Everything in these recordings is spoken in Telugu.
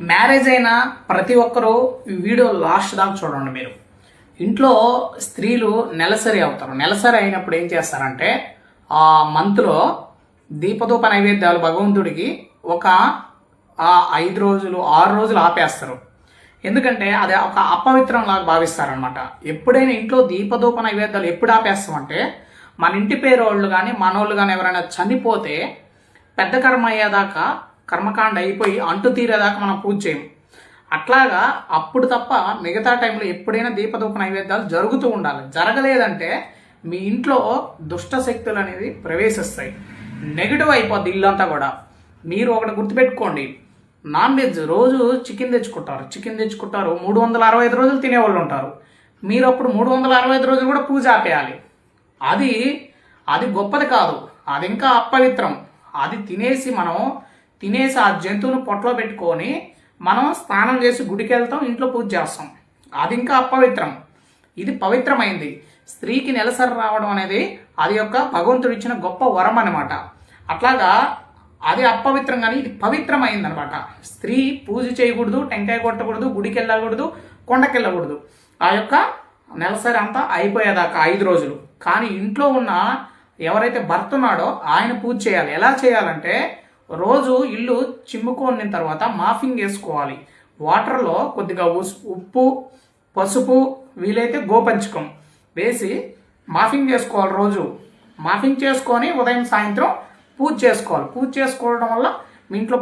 మ్యారేజ్ అయిన ప్రతి ఒక్కరూ ఈ వీడియో లాస్ట్ దాకా చూడండి. మీరు ఇంట్లో స్త్రీలు నెలసరి అవుతారు. నెలసరి అయినప్పుడు ఏం చేస్తారంటే ఆ మంత్లో దీపధూప నైవేద్యాలు భగవంతుడికి ఒక 5 రోజులు 6 రోజులు ఆపేస్తారు. ఎందుకంటే అది ఒక అపవిత్రం లాగా భావిస్తారనమాట. ఎప్పుడైనా ఇంట్లో దీపధూప నైవేద్యాలు ఎప్పుడు ఆపేస్తామంటే మన ఇంటి పేరోళ్ళు కానీ మనోళ్ళు కానీ ఎవరైనా చనిపోతే పెద్ద కర్మ అయ్యేదాకా కర్మకాండ అయిపోయి అంటు తీరేదాకా మనం పూజ చేయము. అట్లాగా అప్పుడు తప్ప మిగతా టైంలో ఎప్పుడైనా దీపధూప నైవేద్యాలు జరుగుతూ ఉండాలి. జరగలేదంటే మీ ఇంట్లో దుష్ట శక్తులు అనేది ప్రవేశిస్తాయి, నెగిటివ్ అయిపోద్ది ఇల్లంతా కూడా. మీరు ఒకటి గుర్తుపెట్టుకోండి, నాన్ వెజ్ రోజు చికెన్ తెచ్చుకుంటారు 365 రోజులు తినేవాళ్ళు ఉంటారు. మీరు అప్పుడు 365 రోజులు కూడా పూజ ఆపేయాలి. అది గొప్పది కాదు, అది ఇంకా అపవిత్రం. అది తినేసి ఆ జంతువును పొట్టలో పెట్టుకొని మనం స్నానం చేసి గుడికి వెళ్తాం, ఇంట్లో పూజ చేస్తాం. అది ఇంకా అపవిత్రం. ఇది పవిత్రమైంది. స్త్రీకి నెలసరి రావడం అనేది అది యొక్క భగవంతుడు ఇచ్చిన గొప్ప వరం అనమాట. అట్లాగా అది అపవిత్రం కానీ ఇది పవిత్రమైంది అనమాట. స్త్రీ పూజ చేయకూడదు, టెంకాయ కొట్టకూడదు, గుడికి వెళ్ళకూడదు, కొండకి వెళ్ళకూడదు. ఆ యొక్క నెలసరి అంతా అయిపోయేదాకా 5 రోజులు. కానీ ఇంట్లో ఉన్న ఎవరైతే భర్త ఉన్నాడో ఆయన పూజ చేయాలి. ఎలా చేయాలంటే రోజు ఇల్లు చిమ్ముకొని తర్వాత మాఫింగ్ వేసుకోవాలి. వాటర్లో కొద్దిగా ఉప్పు, పసుపు, వీలైతే గోపంచకం వేసి మాఫింగ్ చేసుకోవాలి. రోజు మాఫింగ్ చేసుకొని ఉదయం సాయంత్రం పూజ చేసుకోవాలి. పూజ చేసుకోవడం వల్ల మీ ఇంట్లో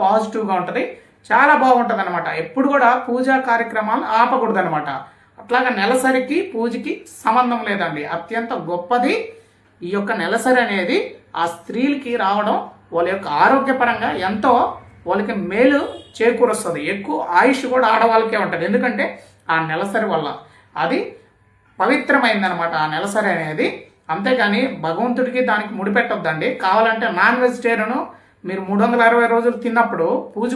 పాజిటివ్గా ఉంటుంది, చాలా బాగుంటుంది అనమాట. ఎప్పుడు కూడా పూజా కార్యక్రమాలు ఆపకూడదు అనమాట. అట్లాగా నెలసరికి పూజకి సంబంధం లేదండి. అత్యంత గొప్పది ఈ యొక్క నెలసరి అనేది. ఆ స్త్రీలకి రావడం వాళ్ళ యొక్క ఆరోగ్యపరంగా ఎంతో వాళ్ళకి మేలు చేకూరుస్తుంది. ఎక్కువ ఆయుష్ కూడా ఆడవాళ్ళకే ఉంటుంది. ఎందుకంటే ఆ నెలసరి వల్ల అది పవిత్రమైందనమాట ఆ నెలసరి అనేది. అంతేగాని భగవంతుడికి దానికి ముడిపెట్టొద్దండి. కావాలంటే నాన్ వెజిటేరియన్ మీరు 360 రోజులు తిన్నప్పుడు పూజ